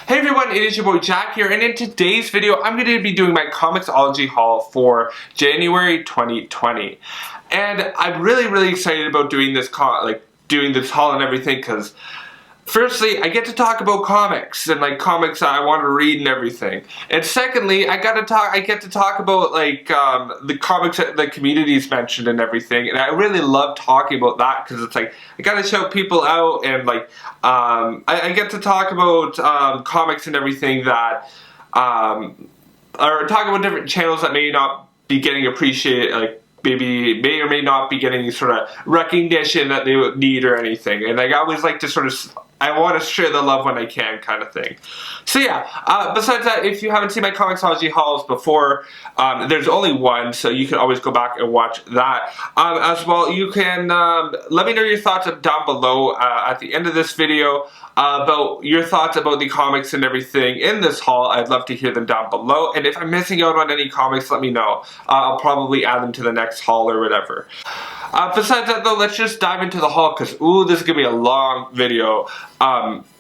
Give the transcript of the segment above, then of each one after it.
Hey everyone, it is your boy Jack here, and in today's video I'm going to be doing my Comixology haul for January 2020. And I'm really excited about doing this haul and everything, because firstly, I get to talk about comics and comics I want to read and everything. And secondly, I get to talk about the comics that the community's mentioned and everything. And I really love talking about that because it's I gotta shout people out, and I get to talk about comics and everything that or talk about different channels that may not be getting appreciated, maybe may or may not be getting sort of recognition that they would need or anything. And I always like to I want to share the love when I can, kind of thing. So yeah, besides that, if you haven't seen my Comixology hauls before, there's only one, so you can always go back and watch that. As well, you can let me know your thoughts down below at the end of this video about your thoughts about the comics and everything in this haul. I'd love to hear them down below, and if I'm missing out on any comics, let me know. I'll probably add them to the next haul or whatever. Besides that though, let's just dive into the haul, because ooh, this is gonna be a long video,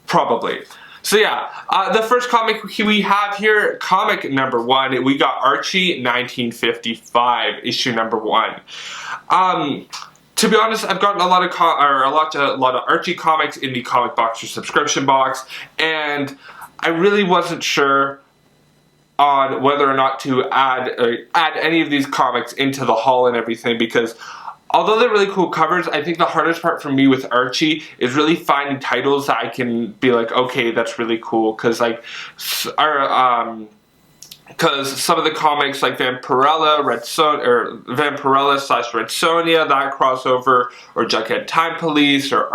probably. So yeah, the first comic we have here, comic number 1, we got Archie 1955, issue number 1. To be honest, I've gotten a lot of Archie comics in the comic box or subscription box, and I really wasn't sure on whether or not to add any of these comics into the haul and everything, because although they're really cool covers, I think the hardest part for me with Archie is really finding titles that I can be like, okay, that's really cool, because some of the comics like Vampirella / Red Sonja, that crossover, or Jughead Time Police, or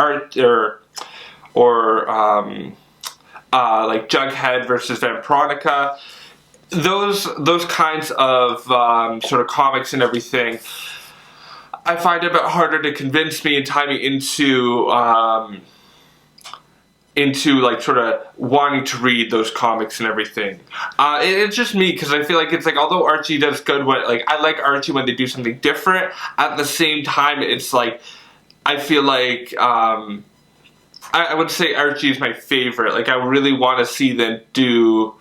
like Jughead versus Vampironica, those kinds of sort of comics and everything, I find it a bit harder to convince me and tie me into sort of wanting to read those comics and everything. It's just me, because I feel like it's although Archie does good when I like Archie when they do something different, at the same time it's I feel like I would say Archie is my favorite. I really want to see them do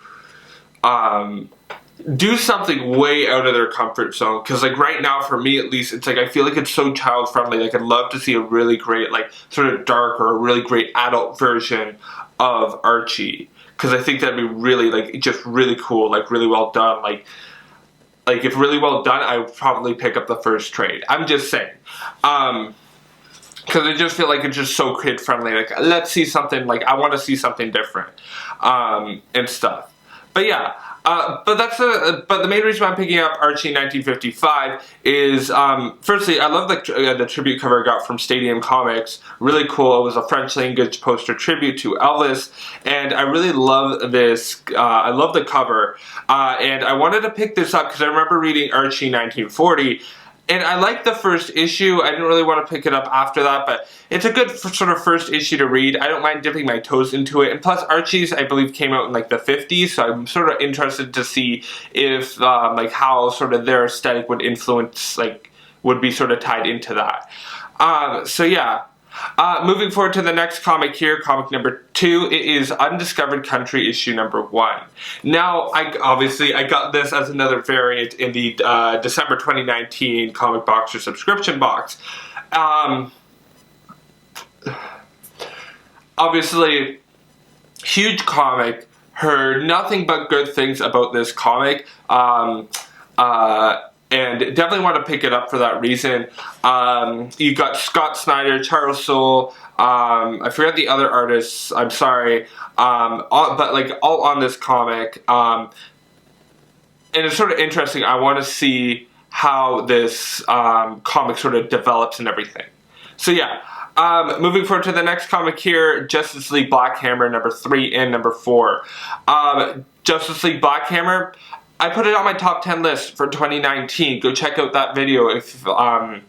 something way out of their comfort zone, because right now, for me at least, it's I feel like it's so child friendly. I'd love to see a really great sort of dark or a really great adult version of Archie, because I think that'd be really just really cool, really well done. If really well done, I would probably pick up the first trade. I'm just saying, because I just feel like it's just so kid friendly. Let's see something, I want to see something different, and stuff. But yeah, but the main reason why I'm picking up Archie 1955 is, firstly, I love the tribute cover I got from Stadium Comics. Really cool. It was a French language poster tribute to Elvis, and I really love this. I love the cover, and I wanted to pick this up because I remember reading Archie 1940. And I liked the first issue. I didn't really want to pick it up after that, but it's a good sort of first issue to read. I don't mind dipping my toes into it. And plus, Archie's, I believe, came out in the 50s, so I'm sort of interested to see if how sort of their aesthetic would influence, would be sort of tied into that. So yeah. Moving forward to the next comic here, comic number 2, it is Undiscovered Country issue number 1. Now, I got this as another variant in the December 2019 comic box or subscription box. Obviously, huge comic, heard nothing but good things about this comic. And definitely want to pick it up for that reason. You got Scott Snyder, Charles Soule, I forget the other artists, I'm sorry, but all on this comic. And it's sort of interesting. I want to see how this comic sort of develops and everything. So yeah. Moving forward to the next comic here, Justice League Black Hammer number 3 and number 4. Justice League Black Hammer, I put it on my top 10 list for 2019. Go check out that video because I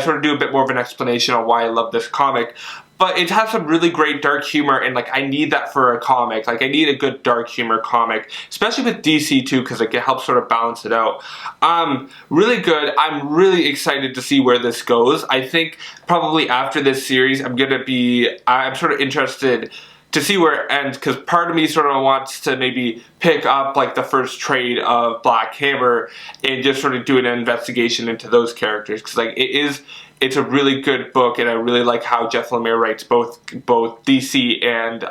sort of do a bit more of an explanation on why I love this comic. But it has some really great dark humor, and I need that for a comic. I need a good dark humor comic, especially with DC too, because it helps sort of balance it out. Really good. I'm really excited to see where this goes. I think probably after this series, I'm sort of interested to see where it ends, because part of me sort of wants to maybe pick up like the first trade of Black Hammer and just sort of do an investigation into those characters, because like it's a really good book, and I really like how Jeff Lemire writes both DC and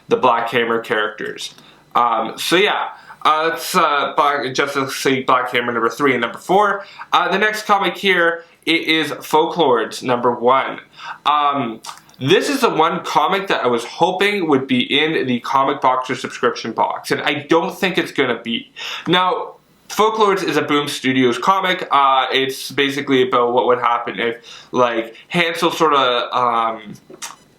the Black Hammer characters. So yeah, it's Justice League Black Hammer number 3 and number 4. The next comic here, it is Folklords number 1. This is the one comic that I was hoping would be in the Comic Box or subscription box, and I don't think it's going to be. Now, Folklords is a Boom Studios comic. It's basically about what would happen if, like, Hansel sort of, I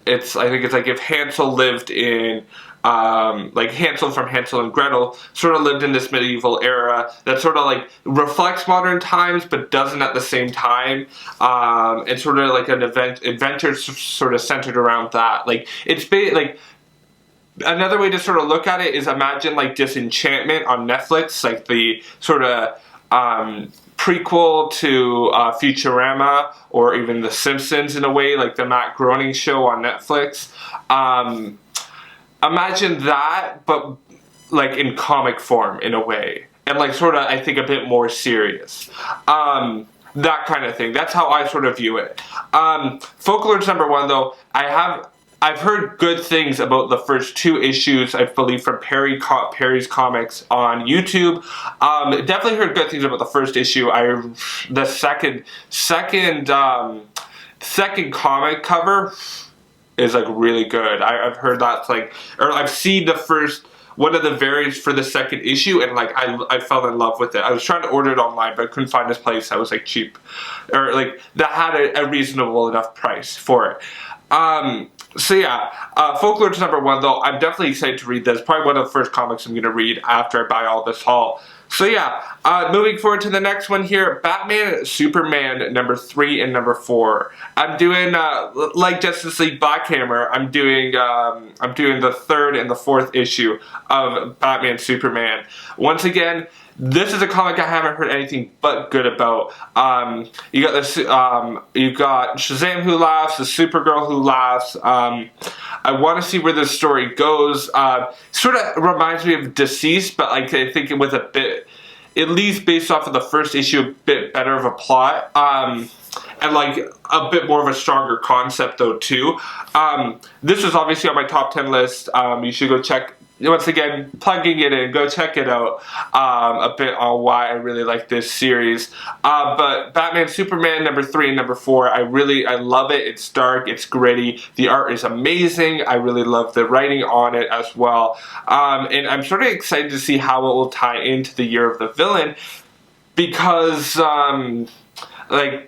think it's like if Hansel lived in, like Hansel from Hansel and Gretel sort of lived in this medieval era that sort of like reflects modern times but doesn't at the same time. It's sort of like an adventure sort of centered around that. Like, it's like, another way to sort of look at it is imagine like Disenchantment on Netflix, like the sort of prequel to Futurama, or even The Simpsons in a way, like the Matt Groening show on Netflix. Imagine that, but like in comic form in a way, and like sort of, I think, a bit more serious. That kind of thing. That's how I sort of view it. Folklords number 1, though, I've heard good things about the first 2 issues, I believe, from Perry's Comics on YouTube. Definitely heard good things about the first issue. The second comic cover is like really good. I've heard that's like, or I've seen one of the variants for the second issue, and like I fell in love with it. I was trying to order it online, but I couldn't find this place that was like cheap, or like that had a reasonable enough price for it. So yeah, Folklords number 1, though, I'm definitely excited to read this. Probably one of the first comics I'm going to read after I buy all this haul. So yeah, moving forward to the next one here, Batman, Superman number 3 and number 4. I'm doing like Justice League Black Hammer. I'm doing the 3rd and the 4th issue of Batman, Superman. Once again, this is a comic I haven't heard anything but good about. You got Shazam who laughs, the Supergirl who laughs. I want to see where this story goes. Sort of reminds me of Deceased, but like I think with a bit, at least based off of the first issue, a bit better of a plot. And like a bit more of a stronger concept though too. This is obviously on my top 10 list. You should go check. Once again, plugging it in, go check it out a bit on why I really like this series. But Batman, Superman number 3 and number 4, I love it. It's dark, it's gritty, the art is amazing. I really love the writing on it as well. And I'm sort of excited to see how it will tie into the Year of the Villain, because like,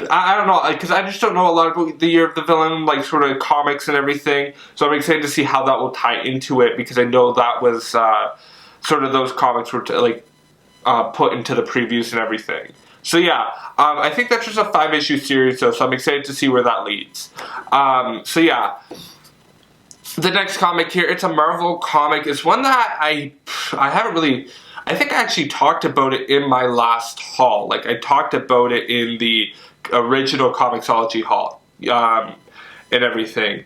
I don't know, because I just don't know a lot about the Year of the Villain, like sort of comics and everything. So I'm excited to see how that will tie into it, because I know that was sort of those comics were put into the previews and everything. So yeah, I think that's just a 5-issue series though, so I'm excited to see where that leads. So yeah. The next comic here, it's a Marvel comic. It's one that I haven't really, I think I actually talked about it in my last haul. Like, I talked about it in the original Comixology haul and everything.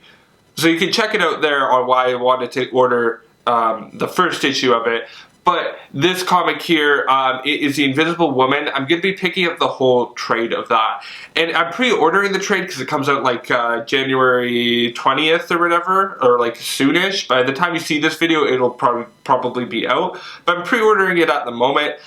So you can check it out there on why I wanted to order the first issue of it. But this comic here, it is The Invisible Woman. I'm going to be picking up the whole trade of that. And I'm pre-ordering the trade because it comes out like January 20th or whatever, or like soonish. By the time you see this video, it'll probably be out. But I'm pre-ordering it at the moment.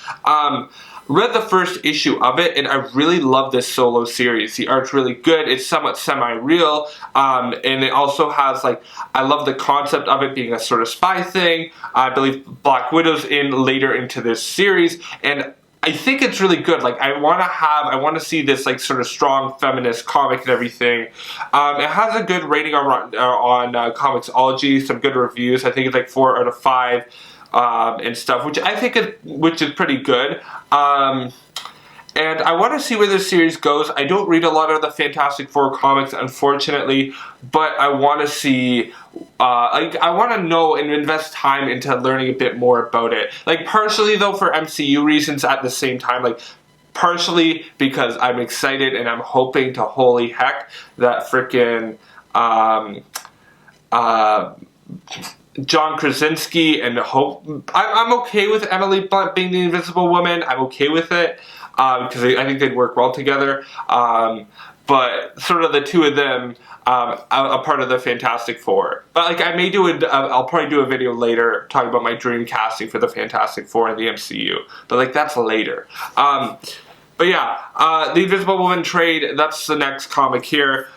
Read the first issue of it, and I really love this solo series. The art's really good. It's somewhat semi-real, and it also has, like, I love the concept of it being a sort of spy thing. I believe Black Widow's in later into this series, and I think it's really good. Like, I want to see this, like, sort of strong feminist comic and everything. It has a good rating on Comixology, some good reviews. I think it's like 4 out of 5. And stuff, which I think is pretty good. And I want to see where this series goes. I don't read a lot of the Fantastic Four comics, unfortunately, but I want to see, I want to know and invest time into learning a bit more about it. Like, partially, though, for MCU reasons at the same time, like, partially because I'm excited and I'm hoping to holy heck that frickin', John Krasinski and Hope. I'm okay with Emily Blunt being the Invisible Woman. I'm okay with it because I think they'd work well together. But sort of the two of them, a part of the Fantastic Four. But like I may do I'll probably do a video later talking about my dream casting for the Fantastic Four in the MCU. But like that's later. But yeah, the Invisible Woman trade. That's the next comic here.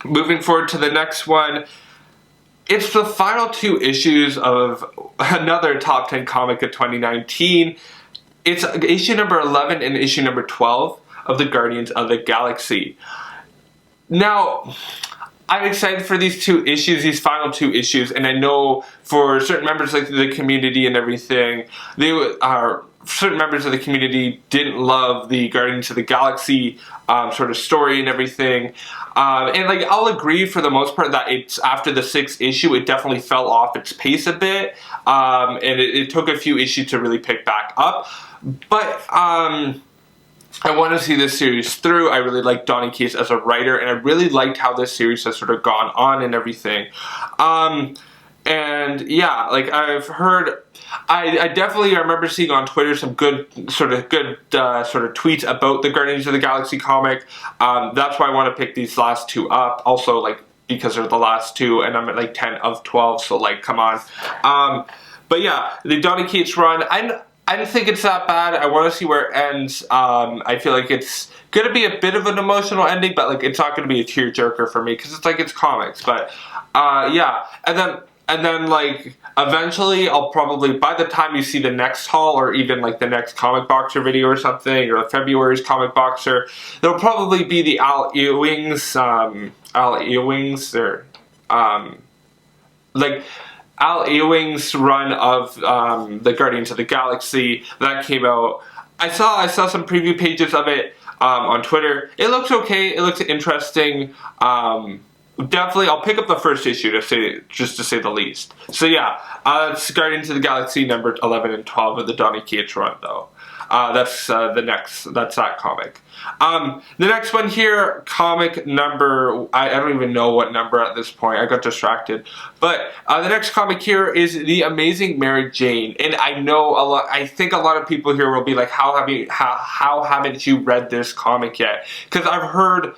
Moving forward to the next one. It's the final 2 issues of another top 10 comic of 2019. It's issue number 11 and issue number 12 of the Guardians of the Galaxy. Now, I'm excited for these 2 issues, these final 2 issues, and I know for certain members of the community and everything, certain members of the community didn't love the Guardians of the Galaxy sort of story and everything. And like I'll agree for the most part that it's after the 6th issue, it definitely fell off its pace a bit. And it took a few issues to really pick back up. But I want to see this series through. I really like Donny Cates as a writer, and I really liked how this series has sort of gone on and everything. And yeah, like I've heard, I definitely remember seeing on Twitter some good sort of tweets about the Guardians of the Galaxy comic. That's why I want to pick these last 2 up. Also, like because they're the last 2, and I'm at like 10 of 12, so like come on. But yeah, the Donny Cates run, I don't think it's that bad. I want to see where it ends. I feel like it's going to be a bit of an emotional ending, but like it's not going to be a tearjerker for me because it's like it's comics. But yeah, and then like eventually I'll probably, by the time you see the next haul or even like the next Comic Boxer video or something, or February's Comic Boxer, there'll probably be the Al Ewing's like Al Ewing's run of the Guardians of the Galaxy that came out. I saw some preview pages of it on Twitter. It looks okay. It looks interesting. Definitely, I'll pick up the first issue just to say the least. So yeah, it's Guardians of the Galaxy number 11 and 12 of the Donny Cates run though. That's that comic. The next one here, comic number, I don't even know what number at this point, I got distracted. But the next comic here is The Amazing Mary Jane. And I know I think a lot of people here will be like, how haven't you read this comic yet? Because I've heard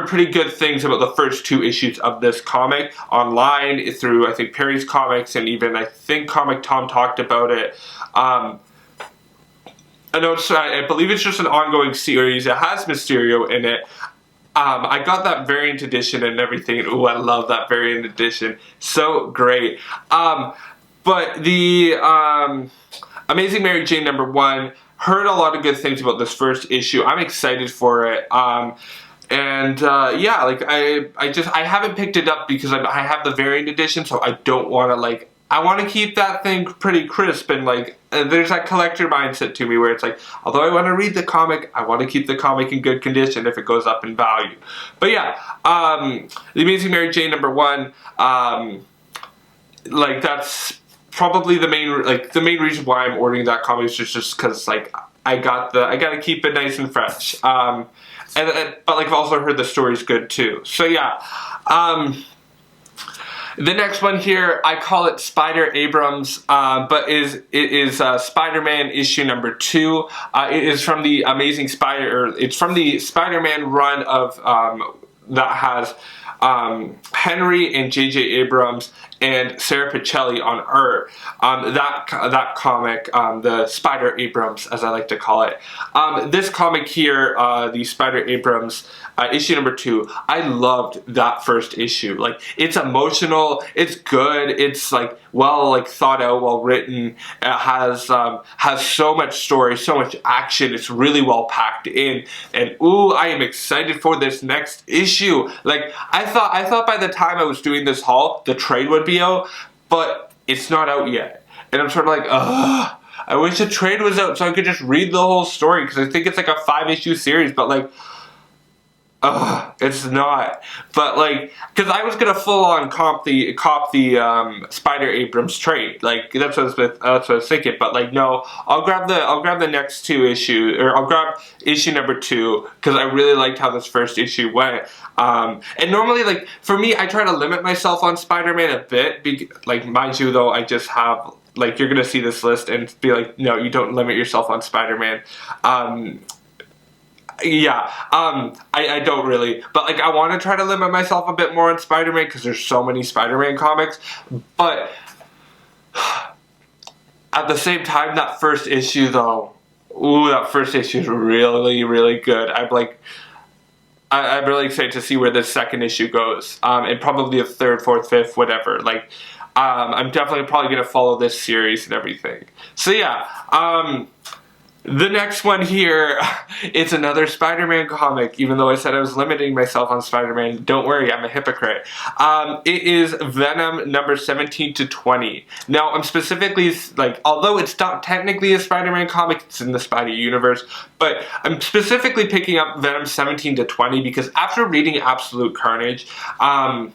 pretty good things about the first 2 issues of this comic online through, I think, Perry's Comics, and even, I think, Comic Tom talked about it. I believe it's just an ongoing series. It has Mysterio in it. I got that variant edition and everything. Ooh, I love that variant edition. So great. But the Amazing Mary Jane number 1, heard a lot of good things about this first issue. I'm excited for it. And yeah, like I haven't picked it up because I have the variant edition, so I don't want to like, I want to keep that thing pretty crisp, and like there's that collector mindset to me where it's like, although I want to read the comic, I want to keep the comic in good condition if it goes up in value. But yeah, The Amazing Mary Jane number 1, like that's probably the main reason why I'm ordering that comic is just because like I gotta keep it nice and fresh. But like I've also heard the story's good too. So yeah. The next one here, I call it Spider Abrams, but it is Spider-Man issue number 2. It is from the it's from the Spider-Man run of that has Henry and J.J. Abrams and Sarah Pichelli on art. That comic, the Spider Abrams, as I like to call it. This comic here, the Spider Abrams, issue number 2, I loved that first issue. Like, it's emotional, it's good, it's like well thought out, well written. It has so much story, so much action. It's really well packed in, and ooh, I am excited for this next issue. Like, I thought by the time I was doing this haul, the trade would be out, but it's not out yet, and I'm sort of like, ugh. I wish the trade was out so I could just read the whole story, because I think it's like a 5-issue series, but like, It's not. But like, because I was gonna full on cop the Spider Abrams trade. Like that's what I was thinking. But like, no, I'll grab the next two issues, or I'll grab issue number 2 because I really liked how this first issue went. And normally, like for me, I try to limit myself on Spider-Man a bit. Like, mind you, though, I just have. Like, you're gonna see this list and be like, no, you don't limit yourself on Spider-Man. Yeah, I don't really, but like I want to try to limit myself a bit more on Spider-Man because there's so many Spider-Man comics, but at the same time, that first issue though, that first issue is really, really good. I'm really excited to see where this second issue goes, and probably a third, fourth, fifth, whatever. Like, I'm definitely probably gonna follow this series and everything. So yeah, the next one here, it's another Spider-Man comic, even though I said I was limiting myself on Spider-Man. Don't worry, I'm a hypocrite. It is Venom number 17 to 20. Now, I'm specifically, like, although it's not technically a Spider-Man comic, it's in the Spidey universe, but I'm specifically picking up Venom 17 to 20 because after reading Absolute Carnage, I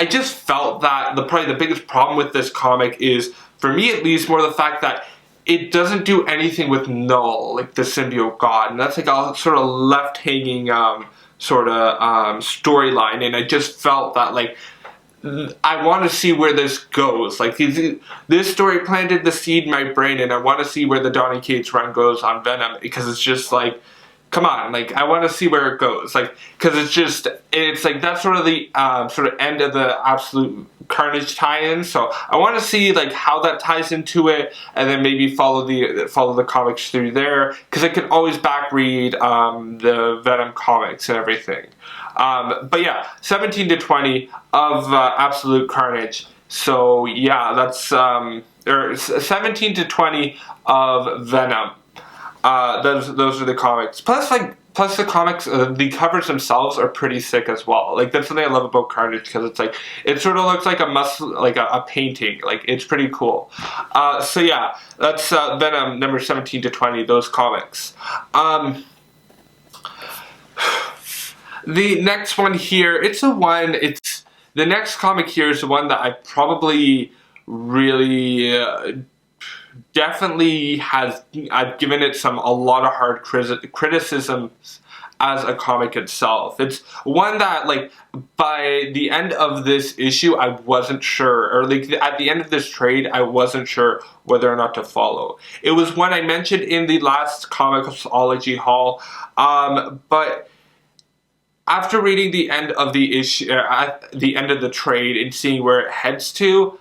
just felt that probably the biggest problem with this comic is, for me at least, more the fact that it doesn't do anything with Null, like the symbiote god, and that's like a sort of left-hanging storyline, and I just felt that like I want to see where this goes. Like this story planted the seed in my brain, and I want to see where the Donny Cates run goes on Venom because it's just like, come on, like I want to see where it goes, like because it's like that's sort of the end of the Absolute Carnage tie-in. So I want to see like how that ties into it, and then maybe follow the comics through there because I can always back read the Venom comics and everything. But yeah, 17 to 20 of Absolute Carnage. So yeah, that's or 17 to 20 of Venom. Those are the comics. Plus the comics, the covers themselves are pretty sick as well. Like that's something I love about Carnage because it's like it sort of looks like a painting. Like it's pretty cool. So yeah, that's Venom number 17 to 20. Those comics. The next one here, the next comic here is the one that I probably really. Definitely I've given it a lot of hard criticisms as a comic itself. It's one that, like, by the end of this issue, I wasn't sure, or like at the end of this trade, I wasn't sure whether or not to follow. It was one I mentioned in the last Comixology haul, but after reading the end of the issue, at the end of the trade, and seeing where it heads to,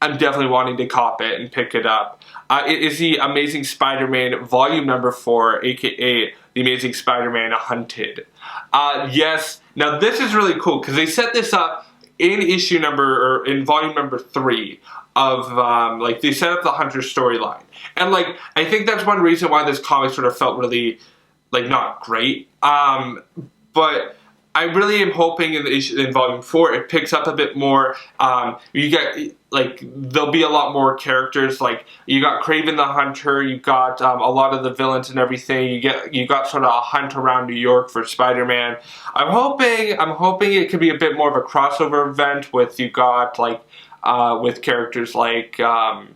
I'm definitely wanting to cop it and pick it up. It is the Amazing Spider-Man volume number 4, aka The Amazing Spider-Man Hunted. Yes, now this is really cool because they set this up in in volume number 3 of, like, they set up the Hunter storyline. And, like, I think that's one reason why this comic sort of felt really, like, not great. But I really am hoping in volume 4 it picks up a bit more. You get, like, there'll be a lot more characters. Like, you got Kraven the Hunter, you got a lot of the villains and everything. You got sort of a hunt around New York for Spider-Man. I'm hoping it could be a bit more of a crossover event with with characters like a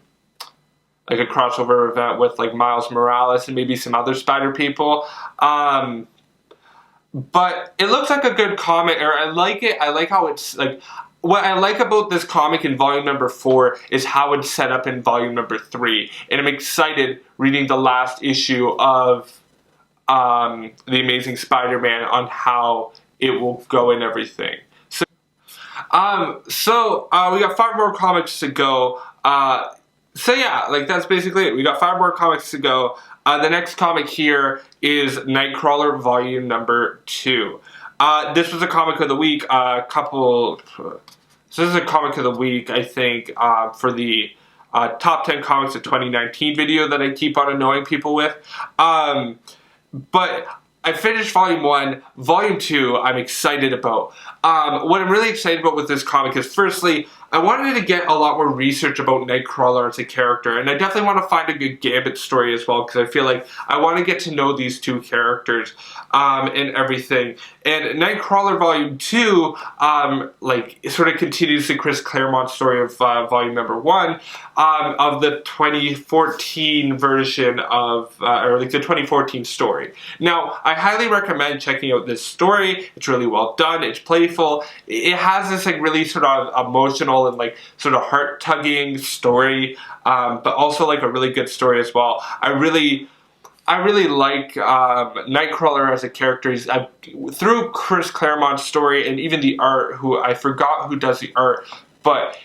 crossover event with like Miles Morales and maybe some other Spider people. But it looks like a good comic, or I like it. I like how it's like. What I like about this comic in volume number 4 is how it's set up in volume number 3, and I'm excited reading the last issue of The Amazing Spider-Man on how it will go and everything. So we got 5 more comics to go. So yeah, like that's basically it. We got 5 more comics to go. The next comic here is Nightcrawler volume number 2. This was a comic of the week. So this is a comic of the week, I think, for the top 10 comics of 2019 video that I keep on annoying people with. But I finished volume 1. Volume 2, I'm excited about. What I'm really excited about with this comic is, firstly, I wanted to get a lot more research about Nightcrawler as a character, and I definitely want to find a good Gambit story as well, because I feel like I want to get to know these two characters and everything. And Nightcrawler Volume 2, like, it sort of continues the Chris Claremont story of Volume number 1 of the 2014 version of, or like the 2014 story. Now, I highly recommend checking out this story. It's really well done. It's playful. It has this like really sort of emotional and like sort of heart-tugging story, but also like a really good story as well. I really like Nightcrawler as a character. Through Chris Claremont's story and even the art, who I forgot who does the art, but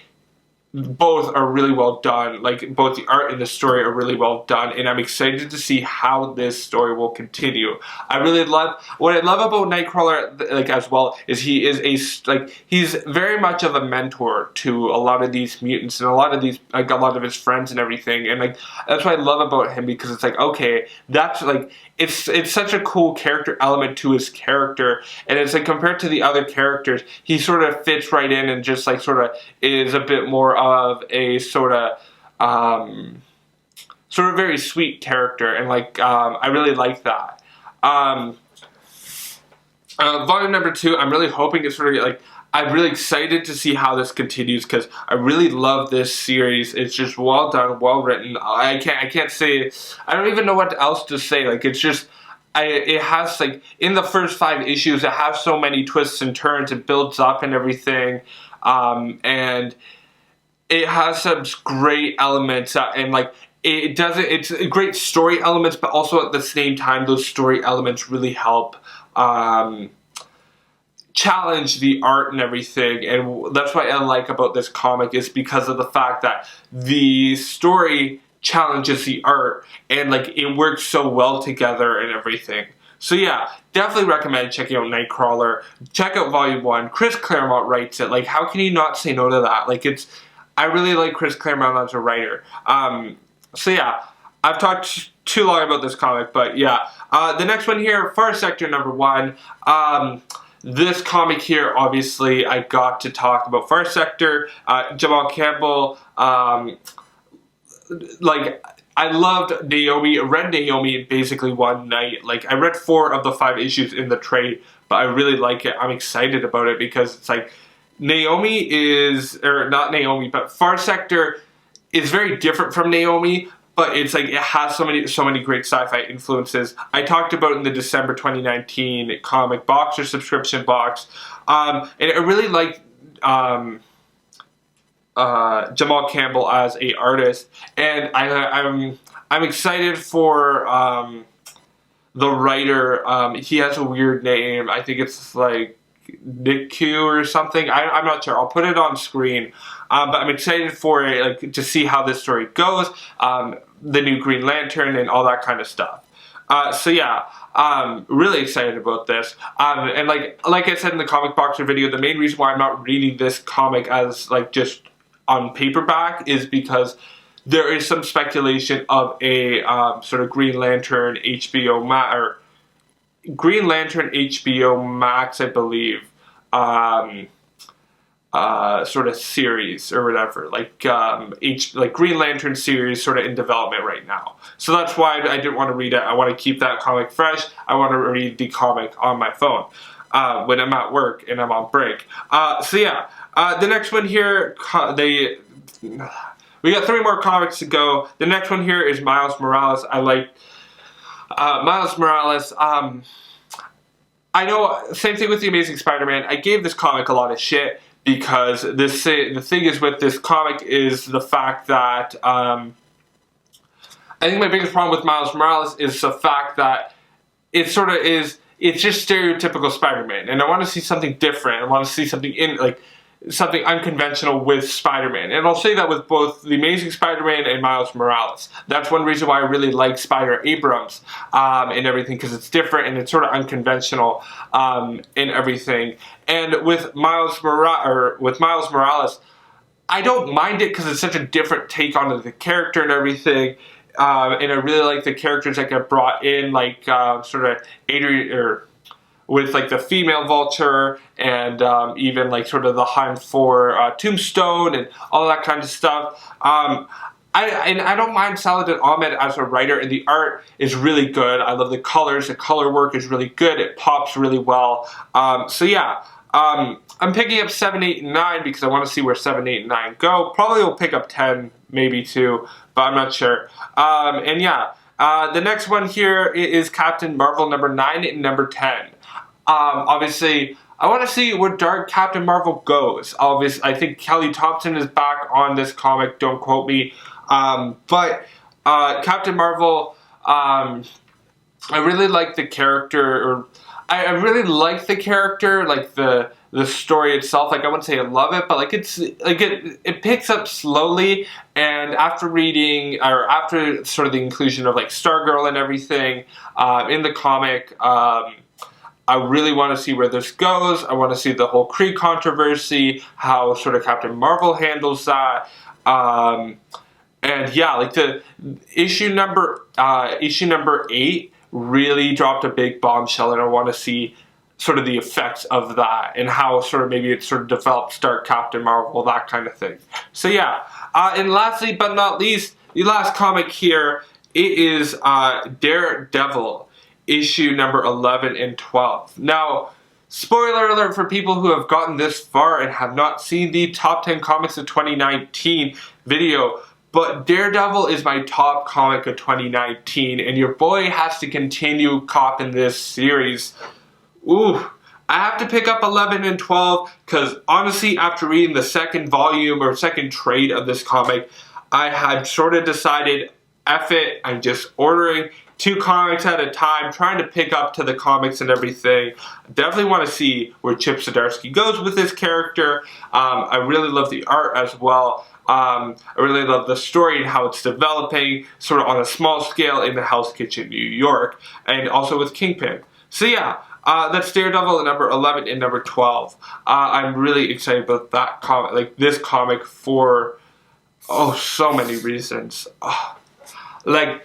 both are really well done. Like, both the art and the story are really well done, and I'm excited to see how this story will continue. I really love, what I love about Nightcrawler, like, as well, is he is he's very much of a mentor to a lot of these mutants and a lot of his friends and everything, and like, that's what I love about him, because it's like, okay, that's like, it's such a cool character element to his character, and it's like, compared to the other characters, he sort of fits right in and just like sort of is a bit more of a sort of very sweet character, and like I really like that. Volume number 2, I'm really hoping it's sort of like, I'm really excited to see how this continues, because I really love this series. It's just well done, well written. I can't say, I don't even know what else to say. Like, it's just, it has like, in the first 5 issues, it has so many twists and turns. It builds up and everything, and it has some great elements, and like, it's great story elements, but also at the same time, those story elements really help challenge the art and everything. And that's what I like about this comic, is because of the fact that the story challenges the art, and like, it works so well together and everything. So yeah, definitely recommend checking out Nightcrawler. Check out Volume 1. Chris Claremont writes it. Like, how can you not say no to that? Like, I really like Chris Claremont as a writer. So yeah, I've talked too long about this comic, but yeah. The next one here, Far Sector number 1. This comic here, obviously, I got to talk about Far Sector. Jamal Campbell, like, I loved Naomi. I read Naomi basically one night. Like, I read 4 of the 5 issues in the trade, but I really like it. I'm excited about it, because it's like, Naomi is, or not Naomi, but Far Sector is very different from Naomi, but it's like, it has so many great sci-fi influences. I talked about in the December 2019 comic box or subscription box, and I really like Jamal Campbell as a artist, and I'm excited for the writer. He has a weird name. I think it's like Nick Q or something. I'm not sure. I'll put it on screen. But I'm excited for it, like, to see how this story goes. The new Green Lantern and all that kind of stuff. So yeah, really excited about this. And like I said in the comic boxer video, the main reason why I'm not reading this comic as like just on paperback is because there is some speculation of a sort of Green Lantern HBO Max, I believe, sort of series or whatever, like Green Lantern series sort of in development right now. So that's why I didn't want to read it. I want to keep that comic fresh. I want to read the comic on my phone when I'm at work and I'm on break. So yeah, the next one here, we got 3 more comics to go. The next one here is Miles Morales. I like Miles Morales. I know, same thing with the Amazing Spider-Man. I gave this comic a lot of shit, because the thing is with this comic is the fact that I think my biggest problem with Miles Morales is the fact that it sort of is, it's just stereotypical Spider-Man, and I want to see something different. I want to see something something unconventional with Spider-Man. And I'll say that with both The Amazing Spider-Man and Miles Morales. That's one reason why I really like Abrams and everything, because it's different and it's sort of unconventional and everything. And with Miles Morales, I don't mind it because it's such a different take on the character and everything. And I really like the characters that get brought in, like sort of Adrian, or with like the female Vulture and even like sort of the hunt for Tombstone and all that kind of stuff. I don't mind Saladin Ahmed as a writer, and the art is really good. I love the colors. The color work is really good. It pops really well. So yeah, I'm picking up 7, 8, and 9 because I want to see where 7, 8, and 9 go. Probably will pick up 10, maybe 2, but I'm not sure. And yeah, the next one here is Captain Marvel number 9 and number 10. Obviously, I want to see where Dark Captain Marvel goes. Obviously, I think Kelly Thompson is back on this comic. Don't quote me. But Captain Marvel, I really like the character, or I really like the character, like the story itself. Like, I wouldn't say I love it, but like it picks up slowly. And after reading, or after sort of the inclusion of like Stargirl and everything in the comic, I really want to see where this goes. I want to see the whole Kree controversy, how sort of Captain Marvel handles that. And yeah, like the issue number 8 really dropped a big bombshell, and I want to see sort of the effects of that and how sort of maybe it sort of develops Dark Captain Marvel, that kind of thing. So yeah, and lastly but not least, the last comic here, it is Daredevil, issue number 11 and 12. Now, spoiler alert for people who have gotten this far and have not seen the top 10 comics of 2019 video, but Daredevil is my top comic of 2019, and your boy has to continue copping this series. Ooh, I have to pick up 11 and 12, because honestly, after reading the second volume or second trade of this comic, I had sort of decided, F it, I'm just ordering 2 comics at a time, trying to pick up to the comics and everything. I definitely want to see where Chip Zdarsky goes with this character. I really love the art as well. I really love the story and how it's developing, sort of on a small scale in the Hell's Kitchen, New York, and also with Kingpin. So yeah, that's Daredevil number 11 and number 12. I'm really excited about that comic, like this comic, for so many reasons. Like,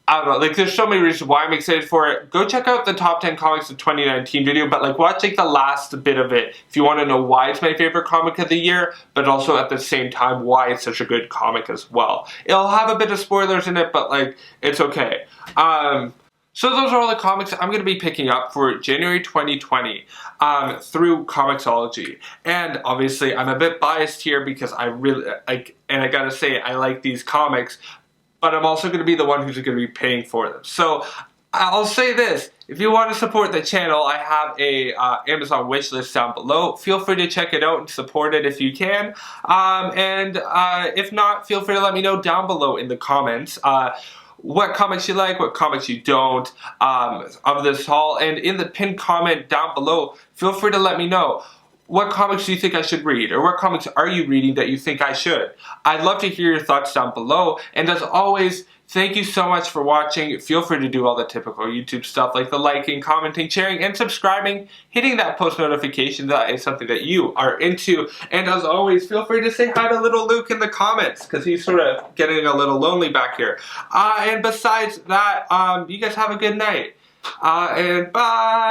I don't know, like there's so many reasons why I'm excited for it. Go check out the top 10 comics of 2019 video, but like watch like the last bit of it if you want to know why it's my favorite comic of the year, but also at the same time why it's such a good comic as well. It'll have a bit of spoilers in it, but like it's okay. So those are all the comics I'm going to be picking up for January 2020 through Comixology. And obviously I'm a bit biased here because I really like, and I gotta say I like these comics, but I'm also going to be the one who's going to be paying for them. So I'll say this, if you want to support the channel, I have a Amazon wishlist down below. Feel free to check it out and support it if you can. And if not, feel free to let me know down below in the comments what comics you like, what comics you don't of this haul. And in the pinned comment down below, feel free to let me know, what comics do you think I should read? Or what comics are you reading that you think I should? I'd love to hear your thoughts down below. And as always, thank you so much for watching. Feel free to do all the typical YouTube stuff like the liking, commenting, sharing, and subscribing. Hitting that post notification, that is something that you are into. And as always, feel free to say hi to little Luke in the comments, because he's sort of getting a little lonely back here. And besides that, you guys have a good night. And bye!